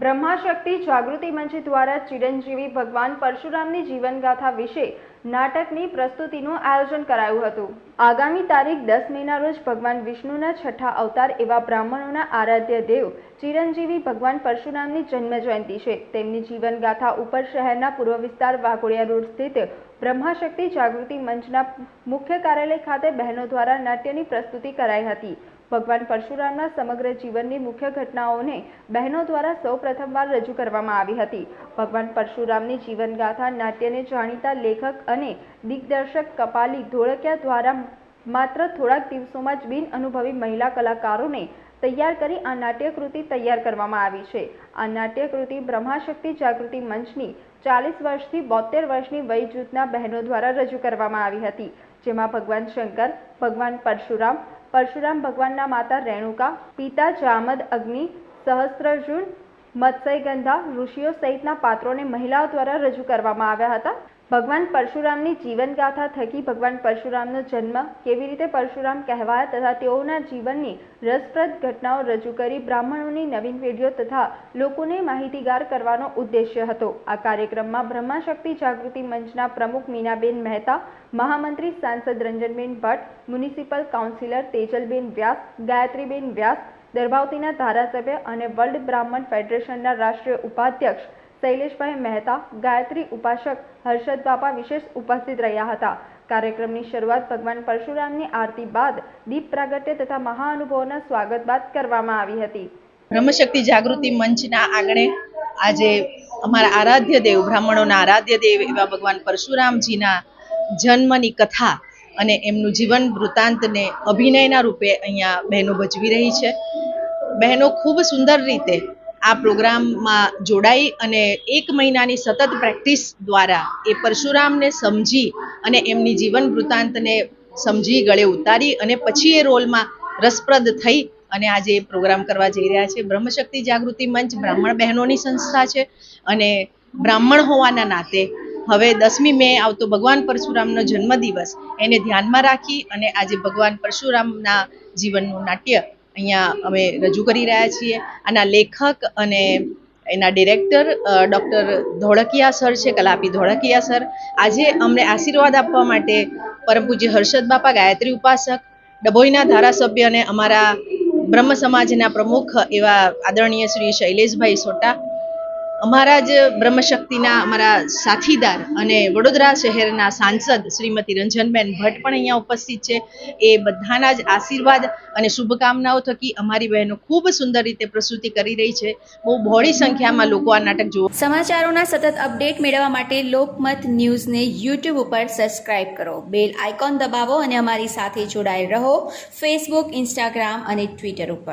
બ્રહ્માશક્તિ જાગૃતિ મંચ દ્વારા ચિરંજીવી ભગવાન પરશુરામની જીવનગાથા વિશે નાટકની પ્રસ્તુતિનું આયોજન કરાયું હતું। આગામી તારીખ 10 મેના રોજ ભગવાન વિષ્ણુના છઠ્ઠા અવતાર એવા બ્રાહ્મણોના આરાધ્ય દેવ ચિરંજીવી ભગવાન પરશુરામની જન્મ જયંતિ છે। તેમની જીવનગાથા ઉપર શહેરના પૂર્વ વિસ્તાર વાઘોડિયા રોડ સ્થિત બ્રહ્માશક્તિ જાગૃતિ મંચના મુખ્ય કાર્યાલય ખાતે બહેનો દ્વારા નાટ્યની પ્રસ્તુતિ કરાઈ હતી। ભગવાન પરશુરામના સમગ્ર જીવનની મુખ્ય ઘટનાઓને બહેનો દ્વારા સૌ પ્રથમવાર રજૂ કરવામાં આવી હતી। ભગવાન પરશુરામની જીવનગાથા નાટ્યને જાણીતા લેખક અને દિગ્દર્શક કપાલી ધોળકિયા દ્વારા માત્ર થોડાક દિવસોમાં જ બિન અનુભવી મહિલા કલાકારોને તૈયાર કરી આ નાટ્યકૃતિ તૈયાર કરવામાં આવી છે। આ નાટ્યકૃતિ બ્રહ્માશક્તિ જાગૃતિ મંચની 40 વર્ષથી 72 વર્ષની વય જૂથના બહેનો દ્વારા રજૂ કરવામાં આવી હતી, જેમાં ભગવાન શંકર, ભગવાન પરશુરામ ભગવાનના માતા રેણુકા, પિતા જામદ અગ્નિ, સહસ્ત્રર્જુન, મત્સ્યગંધા ઋષિઓ સહિતના પાત્રોને મહિલાઓ દ્વારા રજૂ કરવામાં આવ્યા હતા। ભગવાન પરશુરામની જીવનગાથા થકી ભગવાન પરશુરામનો જન્મ, કેવી રીતે પરશુરામ કહેવાયા તથા તેઓના જીવનની રસપ્રદ ઘટનાઓ રજૂ કરી બ્રાહ્મણોની નવીન પેઢીઓ તથા લોકોને માહિતીગાર કરવાનો ઉદ્દેશ્ય હતો। આ કાર્યક્રમમાં બ્રહ્માશક્તિ જાગૃતિ મંચના પ્રમુખ મીનાબેન મહેતા, મહામંત્રી સાંસદ રંજનબેન ભટ્ટ, મ્યુનિસિપલ કાઉન્સિલર તેજલબેન વ્યાસ, ગાયત્રીબેન વ્યાસ, દર્ભાવતીના ધારાસભ્ય અને વર્લ્ડ બ્રાહ્મણ ફેડરેશનના રાષ્ટ્રીય ઉપાધ્યક્ષ શૈલેષભાઈ મહેતા, ગાયત્રી ઉપાસક હર્ષદ બાપા વિશેષ ઉપસ્થિત રહ્યા હતા। કાર્યક્રમની શરૂઆત ભગવાન પરશુરામની આરતી બાદ દીપ પ્રાગટ્ય તથા મહાનુભાવોના સ્વાગત બાદ કરવામાં આવી હતી। બ્રહ્મશક્તિ જાગૃતિ મંચના આંગણે આજે અમારા આરાધ્ય દેવ, બ્રાહ્મણોના આરાધ્ય દેવ એવા ભગવાન પરશુરામજીના જન્મની કથા અને એમનું જીવન વૃત્તાંતને અભિનયના રૂપે અહીંયા બહેનો ભજવી રહી છે। બહેનો ખૂબ સુંદર રીતે આ પ્રોગ્રામમાં જોડાઈ અને 1 મહિનાની સતત પ્રેક્ટિસ દ્વારા એ પરશુરામને સમજી અને એમની જીવન વૃત્તાંતને સમજી ગળે ઉતારી અને પછી એ રોલમાં રસપ્રદ થઈ અને આજે પ્રોગ્રામ કરવા જઈ રહ્યા છે। બ્રહ્મશક્તિ જાગૃતિ મંચ બ્રાહ્મણ બહેનોની સંસ્થા છે અને બ્રાહ્મણ હોવાના નાતે હવે 10મી મે આવતો ભગવાન પરશુરામનો જન્મદિવસ એને ધ્યાનમાં રાખી અને આજે ભગવાન પરશુરામના જીવનનું નાટ્ય અહીંયા અમે રજૂ કરી રહ્યા છીએ। આના લેખક અને એના ડિરેક્ટર ડૉક્ટર ધોળકિયા સર છે, કલાપી ધોળકિયા સર। આજે અમને આશીર્વાદ આપવા માટે પરમ પૂજ્ય હર્ષદ બાપા, ગાયત્રી ઉપાસક, ડભોઈના ધારાસભ્ય અને અમારા બ્રહ્મ સમાજના પ્રમુખ એવા આદરણીય શ્રી શૈલેષભાઈ સોટા, અમારા જ બ્રહ્મશક્તિના અમારા સાથીદાર અને વડોદરા શહેરના સાંસદ શ્રીમતી રંજનબેન ભટ્ટ પણ અહીંયા ઉપસ્થિત છે। એ બધાના જ આશીર્વાદ અને શુભકામનાઓ થકી અમારી બહેનો ખૂબ સુંદર રીતે પ્રસ્તુતિ કરી રહી છે। બહુ બહોળી સંખ્યામાં લોકો આ નાટક જોવા। સમાચારોના સતત અપડેટ મેળવવા માટે લોકમત ન્યૂઝને યુટ્યુબ ઉપર સબસ્ક્રાઇબ કરો, બેલ આઇકોન દબાવો અને અમારી સાથે જોડાયેલ રહો ફેસબુક, ઇન્સ્ટાગ્રામ અને ટ્વિટર ઉપર।